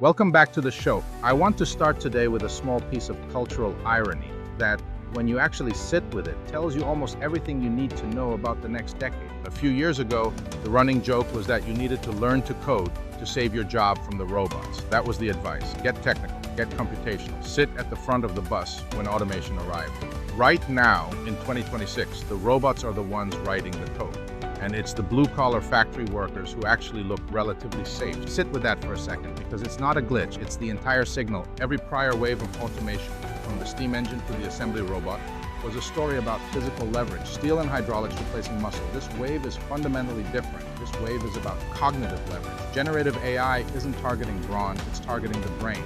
Welcome back to the show. I want to start today with a small piece of cultural irony that, when you actually sit with it, tells you almost everything you need to know about the next decade. A few years ago, the running joke was that you needed to learn to code to save your job from the robots. That was the advice. Get technical, get computational, sit at the front of the bus when automation arrived. Right now, in 2026, the robots are the ones writing the code. And it's the blue-collar factory workers who actually look relatively safe. Sit with that for a second, because it's not a glitch, it's the entire signal. Every prior wave of automation, from the steam engine to the assembly robot, was a story about physical leverage, steel and hydraulics replacing muscle. This wave is fundamentally different. This wave is about cognitive leverage. Generative AI isn't targeting brawn, it's targeting the brain.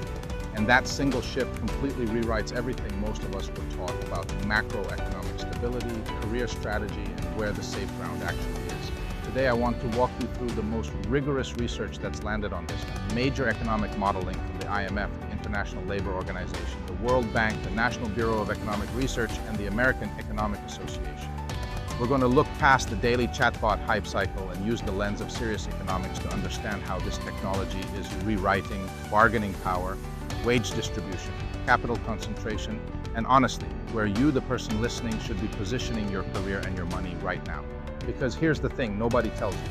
And that single shift completely rewrites everything most of us were taught about macroeconomic stability, career strategy, and where the safe ground actually is. Today, I want to walk you through the most rigorous research that's landed on this. Major economic modeling from the IMF, the International Labor Organization, the World Bank, the National Bureau of Economic Research, and the American Economic Association. We're going to look past the daily chatbot hype cycle and use the lens of serious economics to understand how this technology is rewriting bargaining power, wage distribution, capital concentration, and honestly, where you, the person listening, should be positioning your career and your money right now. Because here's the thing nobody tells you.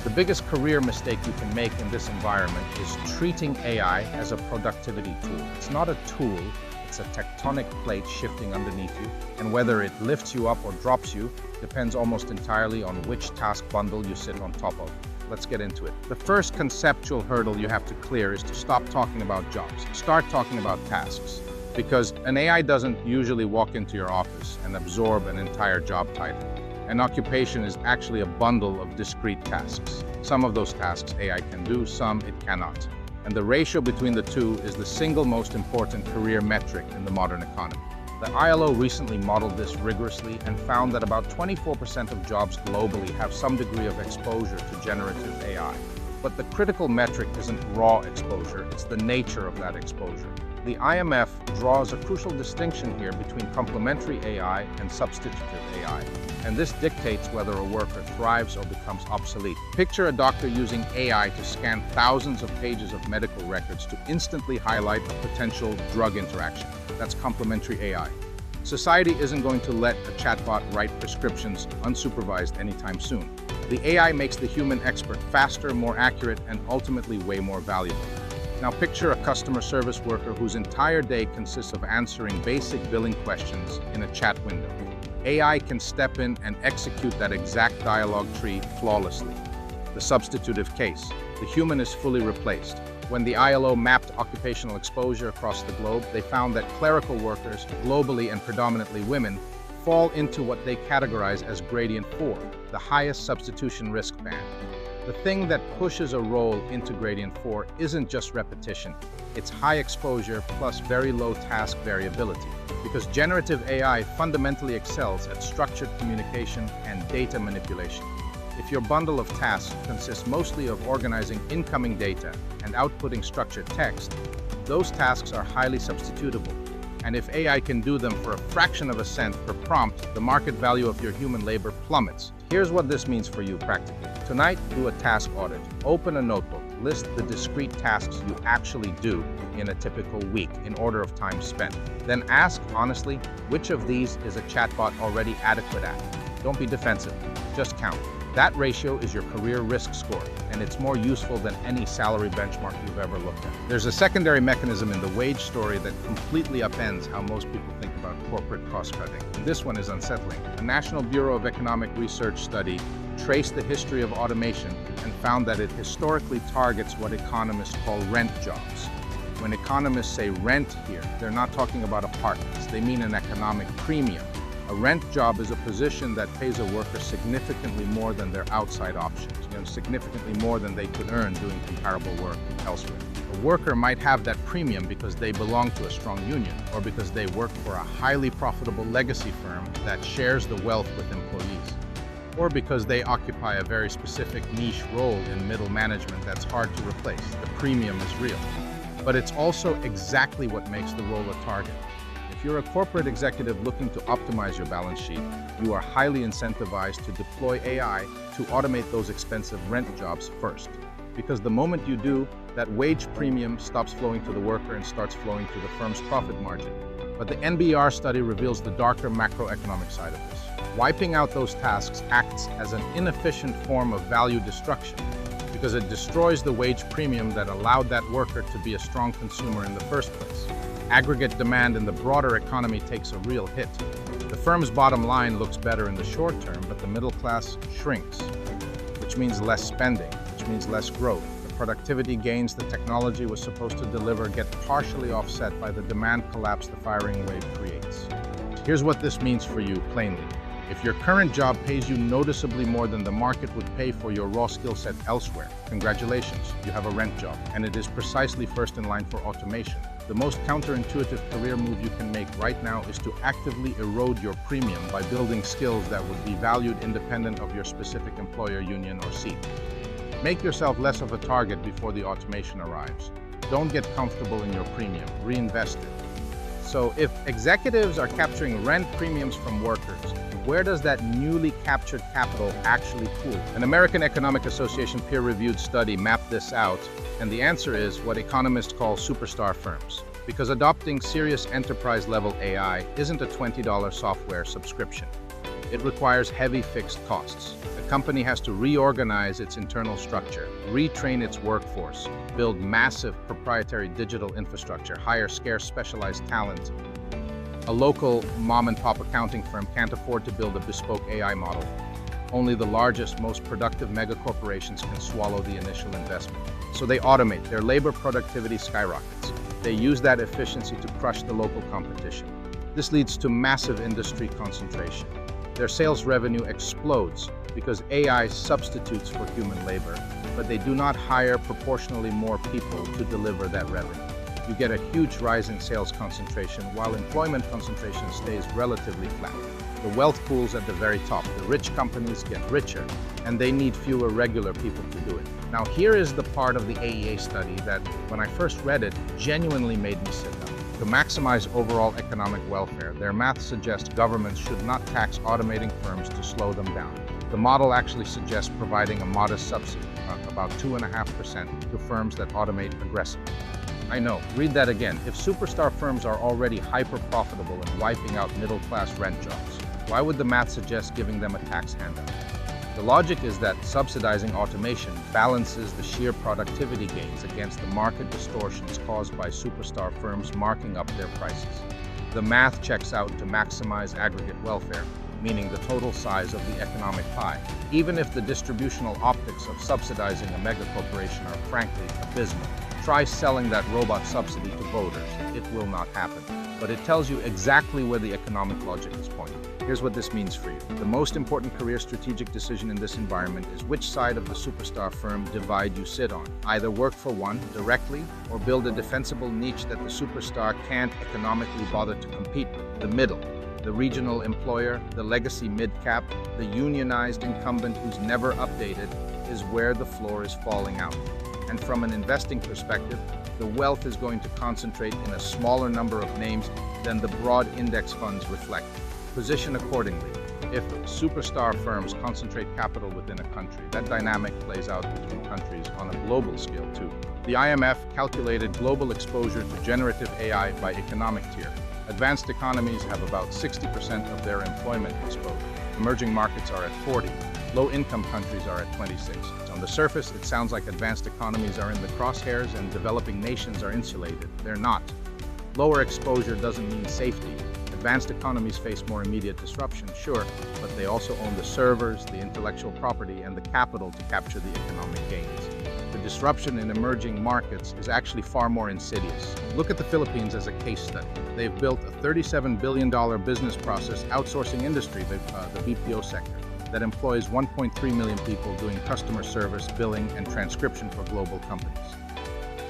The biggest career mistake you can make in this environment is treating AI as a productivity tool. It's not a tool, it's a tectonic plate shifting underneath you, and whether it lifts you up or drops you depends almost entirely on which task bundle you sit on top of. Let's get into it. The first conceptual hurdle you have to clear is to stop talking about jobs. Start talking about tasks. Because an AI doesn't usually walk into your office and absorb an entire job title. An occupation is actually a bundle of discrete tasks. Some of those tasks AI can do, some it cannot. And the ratio between the two is the single most important career metric in the modern economy. The ILO recently modeled this rigorously and found that about 24% of jobs globally have some degree of exposure to generative AI. But the critical metric isn't raw exposure, it's the nature of that exposure. The IMF draws a crucial distinction here between complementary AI and substitutive AI, and this dictates whether a worker thrives or becomes obsolete. Picture a doctor using AI to scan thousands of pages of medical records to instantly highlight a potential drug interaction. That's complementary AI. Society isn't going to let a chatbot write prescriptions unsupervised anytime soon. The AI makes the human expert faster, more accurate, and ultimately way more valuable. Now picture a customer service worker whose entire day consists of answering basic billing questions in a chat window. AI can step in and execute that exact dialogue tree flawlessly. The substitutive case. The human is fully replaced. When the ILO mapped occupational exposure across the globe, they found that clerical workers, globally and predominantly women, fall into what they categorize as gradient 4, the highest substitution risk band. The thing that pushes a role into gradient 4 isn't just repetition, it's high exposure plus very low task variability. Because generative AI fundamentally excels at structured communication and data manipulation. If your bundle of tasks consists mostly of organizing incoming data and outputting structured text, those tasks are highly substitutable. And if AI can do them for a fraction of a cent per prompt, the market value of your human labor plummets. Here's what this means for you practically. Tonight, do a task audit. Open a notebook. List the discrete tasks you actually do in a typical week in order of time spent. Then ask, honestly, which of these is a chatbot already adequate at? Don't be defensive. Just count. That ratio is your career risk score, and it's more useful than any salary benchmark you've ever looked at. There's a secondary mechanism in the wage story that completely upends how most people think about corporate cost-cutting. And this one is unsettling. A National Bureau of Economic Research study traced the history of automation and found that it historically targets what economists call rent jobs. When economists say rent here, they're not talking about apartments. They mean an economic premium. A rent job is a position that pays a worker significantly more than their outside options, significantly more than they could earn doing comparable work elsewhere. A worker might have that premium because they belong to a strong union, or because they work for a highly profitable legacy firm that shares the wealth with employees, or because they occupy a very specific niche role in middle management that's hard to replace. The premium is real. But it's also exactly what makes the role a target. If you're a corporate executive looking to optimize your balance sheet, you are highly incentivized to deploy AI to automate those expensive rent jobs first. because the moment you do, that wage premium stops flowing to the worker and starts flowing to the firm's profit margin. But the NBR study reveals the darker macroeconomic side of this. Wiping out those tasks acts as an inefficient form of value destruction because it destroys the wage premium that allowed that worker to be a strong consumer in the first place. Aggregate demand in the broader economy takes a real hit. The firm's bottom line looks better in the short term, but the middle class shrinks, which means less spending, which means less growth. The productivity gains the technology was supposed to deliver get partially offset by the demand collapse the firing wave creates. Here's what this means for you, plainly. If your current job pays you noticeably more than the market would pay for your raw skill set elsewhere, congratulations, you have a rent job, and it is precisely first in line for automation. The most counterintuitive career move you can make right now is to actively erode your premium by building skills that would be valued independent of your specific employer, union, or seat. Make yourself less of a target before the automation arrives. Don't get comfortable in your premium, reinvest it. So if executives are capturing rent premiums from workers, where does that newly captured capital actually pool? An American Economic Association peer-reviewed study mapped this out, and the answer is what economists call superstar firms. Because adopting serious enterprise-level AI isn't a $20 software subscription. It requires heavy fixed costs. The company has to reorganize its internal structure, retrain its workforce, build massive proprietary digital infrastructure, hire scarce specialized talent. A local mom-and-pop accounting firm can't afford to build a bespoke AI model. Only the largest, most productive mega corporations can swallow the initial investment. So they automate. Their labor productivity skyrockets. They use that efficiency to crush the local competition. This leads to massive industry concentration. Their sales revenue explodes because AI substitutes for human labor, but they do not hire proportionally more people to deliver that revenue. You get a huge rise in sales concentration while employment concentration stays relatively flat. The wealth pools at the very top. The rich companies get richer, and they need fewer regular people to do it. Now, here is the part of the AEA study that, when I first read it, genuinely made me sit up. To maximize overall economic welfare, their math suggests governments should not tax automating firms to slow them down. The model actually suggests providing a modest subsidy, about 2.5%, to firms that automate aggressively. I know, read that again. If superstar firms are already hyper-profitable and wiping out middle-class rent jobs, why would the math suggest giving them a tax handout? The logic is that subsidizing automation balances the sheer productivity gains against the market distortions caused by superstar firms marking up their prices. The math checks out to maximize aggregate welfare, meaning the total size of the economic pie, even if the distributional optics of subsidizing a megacorporation are frankly abysmal. Try selling that robot subsidy to voters. It will not happen. But it tells you exactly where the economic logic is pointing. Here's what this means for you. The most important career strategic decision in this environment is which side of the superstar firm divide you sit on. Either work for one directly or build a defensible niche that the superstar can't economically bother to compete with. The middle. The regional employer, the legacy mid-cap, the unionized incumbent who's never updated is where the floor is falling out. And from an investing perspective, the wealth is going to concentrate in a smaller number of names than the broad index funds reflect. Position accordingly. If superstar firms concentrate capital within a country, that dynamic plays out between countries on a global scale too. The IMF calculated global exposure to generative AI by economic tier. Advanced economies have about 60% of their employment exposed. Emerging markets are at 40. Low-income countries are at 26. On the surface, it sounds like advanced economies are in the crosshairs and developing nations are insulated. They're not. Lower exposure doesn't mean safety. Advanced economies face more immediate disruption, sure, but they also own the servers, the intellectual property, and the capital to capture the economic gains. The disruption in emerging markets is actually far more insidious. Look at the Philippines as a case study. They've built a $37 billion business process outsourcing industry, the BPO sector, that employs 1.3 million people doing customer service, billing, and transcription for global companies.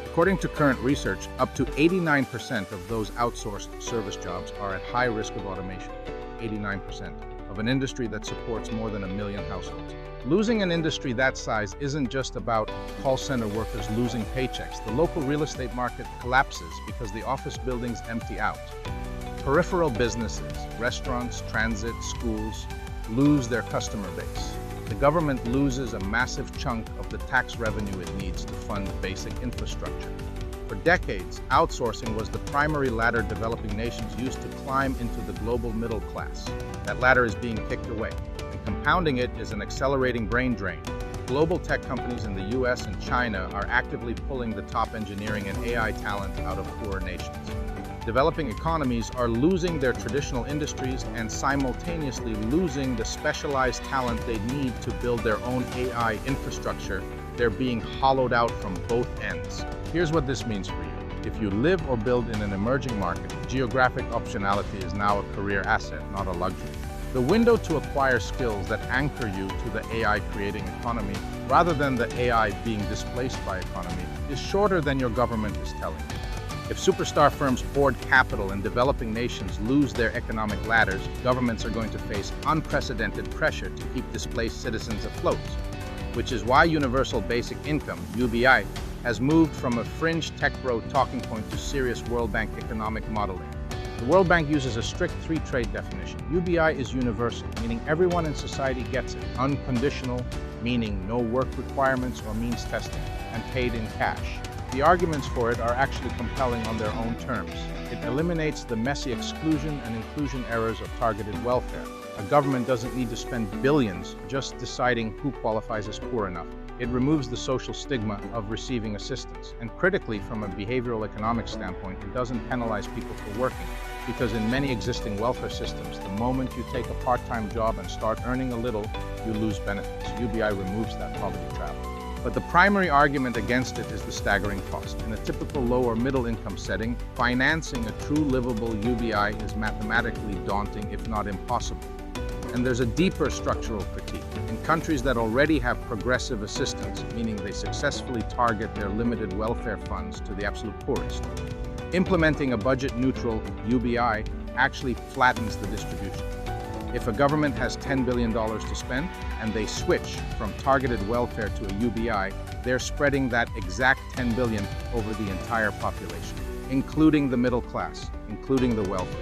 According to current research, up to 89% of those outsourced service jobs are at high risk of automation. 89% of an industry that supports more than 1 million households. Losing an industry that size isn't just about call center workers losing paychecks. The local real estate market collapses because the office buildings empty out. Peripheral businesses, restaurants, transit, schools, lose their customer base. the government loses a massive chunk of the tax revenue it needs to fund basic infrastructure. For decades, outsourcing was the primary ladder developing nations used to climb into the global middle class. That ladder is being kicked away, and compounding it is an accelerating brain drain. Global tech companies in the US and China are actively pulling the top engineering and AI talent out of poorer nations. Developing economies are losing their traditional industries and simultaneously losing the specialized talent they need to build their own AI infrastructure. They're being hollowed out from both ends. Here's what this means for you. If you live or build in an emerging market, geographic optionality is now a career asset, not a luxury. The window to acquire skills that anchor you to the AI creating economy, rather than the AI being displaced by economy, is shorter than your government is telling you. If superstar firms hoard capital and developing nations lose their economic ladders, governments are going to face unprecedented pressure to keep displaced citizens afloat, which is why Universal Basic Income, UBI, has moved from a fringe tech bro talking point to serious World Bank economic modeling. The World Bank uses a strict free-trade definition. UBI is universal, meaning everyone in society gets it. Unconditional, meaning no work requirements or means testing, and paid in cash. The arguments for it are actually compelling on their own terms. It eliminates the messy exclusion and inclusion errors of targeted welfare. A government doesn't need to spend billions just deciding who qualifies as poor enough. It removes the social stigma of receiving assistance. And critically, from a behavioral economics standpoint, it doesn't penalize people for working, because in many existing welfare systems, the moment you take a part-time job and start earning a little, you lose benefits. UBI removes that poverty trap. But the primary argument against it is the staggering cost. In a typical low or middle income setting, financing a true livable UBI is mathematically daunting, if not impossible. And there's a deeper structural critique. In countries that already have progressive assistance, meaning they successfully target their limited welfare funds to the absolute poorest, implementing a budget-neutral UBI actually flattens the distribution. If a government has $10 billion to spend and they switch from targeted welfare to a UBI, they're spreading that exact $10 billion over the entire population, including the middle class, including the wealthy.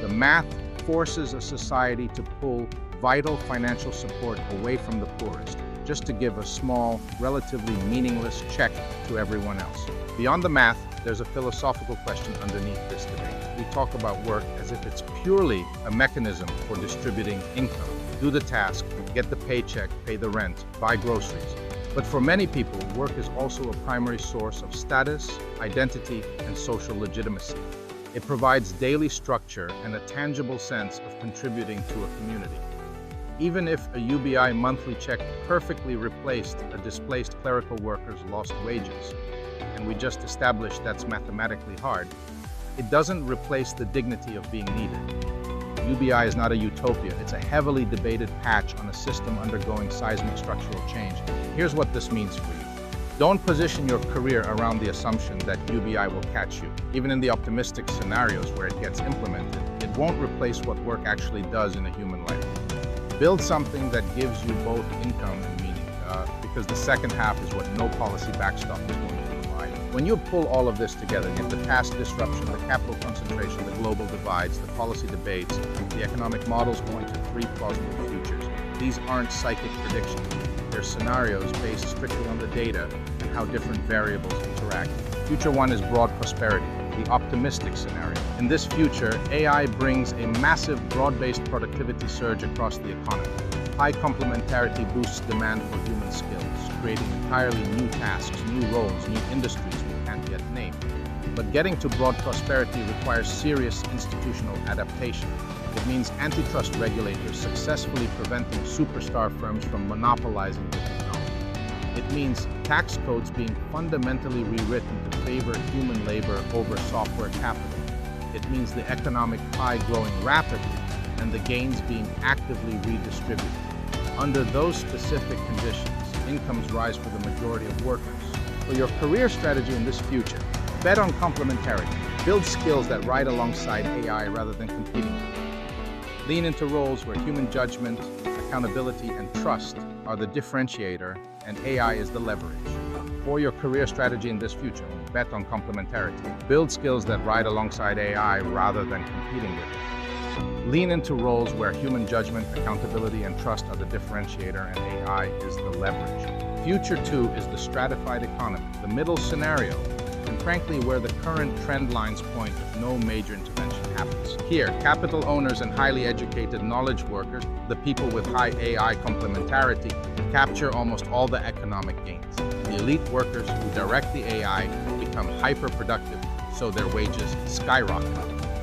The math forces a society to pull vital financial support away from the poorest, just to give a small, relatively meaningless check to everyone else. Beyond the math, there's a philosophical question underneath this debate. We talk about work as if it's purely a mechanism for distributing income. Do the task, get the paycheck, pay the rent, buy groceries. But for many people, work is also a primary source of status, identity, and social legitimacy. It provides daily structure and a tangible sense of contributing to a community. Even if a UBI monthly check perfectly replaced a displaced clerical worker's lost wages, and we just established that's mathematically hard, it doesn't replace the dignity of being needed. UBI is not a utopia, it's a heavily debated patch on a system undergoing seismic structural change. Here's what this means for you. Don't position your career around the assumption that UBI will catch you. Even in the optimistic scenarios where it gets implemented, it won't replace what work actually does in a human life. Build something that gives you both income and meaning, because the second half is what no policy backstop is going to provide. When you pull all of this together, you get the task disruption, the capital concentration, the global divides, the policy debates, the economic models going to three plausible futures. These aren't psychic predictions. They're scenarios based strictly on the data and how different variables interact. Future one is broad prosperity, the optimistic scenario. In this future, AI brings a massive broad-based productivity surge across the economy. High complementarity boosts demand for human skills, creating entirely new tasks, new roles, new industries we can't yet name. But getting to broad prosperity requires serious institutional adaptation. It means antitrust regulators successfully preventing superstar firms from monopolizing the technology. It means tax codes being fundamentally rewritten to favor human labor over software capital. It means the economic pie growing rapidly and the gains being actively redistributed. Under those specific conditions, incomes rise for the majority of workers. For your career strategy in this future, bet on complementarity. Build skills that ride alongside AI rather than competing with it. Lean into roles where human judgment, accountability, and trust are the differentiator, and AI is the leverage. For your career strategy in this future, bet on complementarity. Build skills that ride alongside AI rather than competing with it. Lean into roles where human judgment, accountability, and trust are the differentiator and AI is the leverage. Future 2 is the stratified economy, the middle scenario, and frankly where the current trend lines point if no major intervention happens. Here, capital owners and highly educated knowledge workers, the people with high AI complementarity, capture almost all the economic gains. The elite workers who direct the AI become hyper-productive, so their wages skyrocket.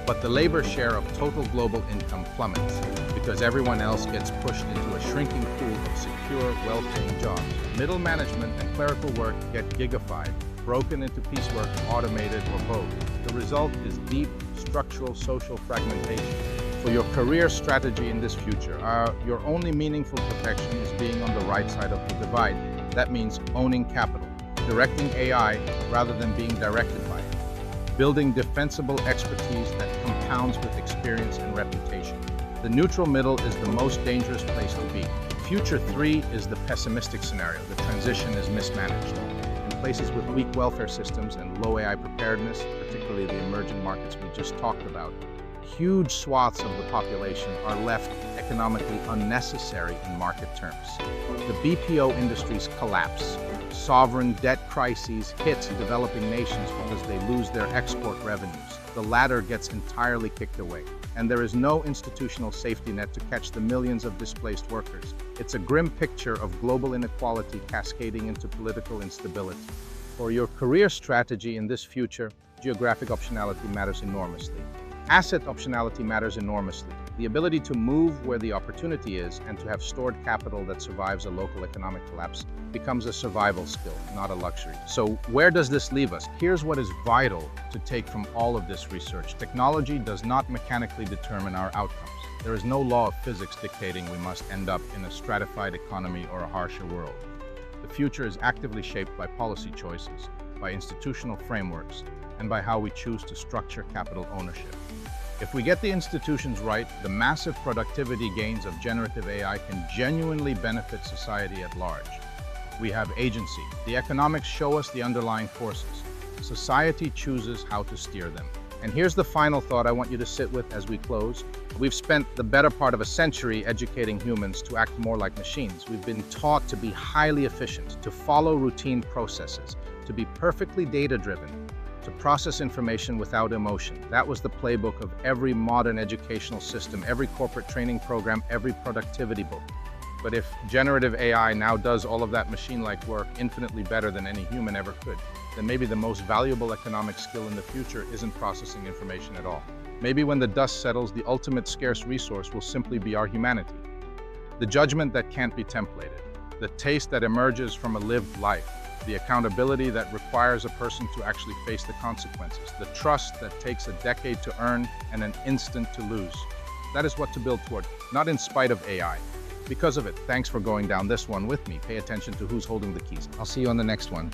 But the labor share of total global income plummets because everyone else gets pushed into a shrinking pool of secure, well-paying jobs. Middle management and clerical work get gigafied, broken into piecework, automated, or both. The result is deep, structural, social fragmentation. For your career strategy in this future, your only meaningful protection is being on the right side of the divide. That means owning capital, directing AI rather than being directed by it, building defensible expertise that compounds with experience and reputation. The neutral middle is the most dangerous place to be. Future 3 is the pessimistic scenario. The transition is mismanaged. In places with weak welfare systems and low AI preparedness, particularly the emerging markets we just talked about, huge swaths of the population are left economically unnecessary in market terms. The BPO industries collapse. Sovereign debt crises hit developing nations because they lose their export revenues. The latter gets entirely kicked away, and there is no institutional safety net to catch the millions of displaced workers. It's a grim picture of global inequality cascading into political instability. For your career strategy in this future, geographic optionality matters enormously. Asset optionality matters enormously. The ability to move where the opportunity is and to have stored capital that survives a local economic collapse becomes a survival skill, not a luxury. So where does this leave us? Here's what is vital to take from all of this research. Technology does not mechanically determine our outcomes. There is no law of physics dictating we must end up in a stratified economy or a harsher world. The future is actively shaped by policy choices, by institutional frameworks, and by how we choose to structure capital ownership. If we get the institutions right, the massive productivity gains of generative AI can genuinely benefit society at large. We have agency. The economics show us the underlying forces. Society chooses how to steer them. And here's the final thought I want you to sit with as we close. We've spent the better part of a century educating humans to act more like machines. We've been taught to be highly efficient, to follow routine processes, to be perfectly data-driven, to process information without emotion. That was the playbook of every modern educational system, every corporate training program, every productivity book. But if generative AI now does all of that machine-like work infinitely better than any human ever could, then maybe the most valuable economic skill in the future isn't processing information at all. Maybe when the dust settles, the ultimate scarce resource will simply be our humanity. The judgment that can't be templated, the taste that emerges from a lived life, the accountability that requires a person to actually face the consequences, the trust that takes a decade to earn and an instant to lose. That is what to build toward, not in spite of AI. Because of it, thanks for going down this one with me. Pay attention to who's holding the keys. I'll see you on the next one.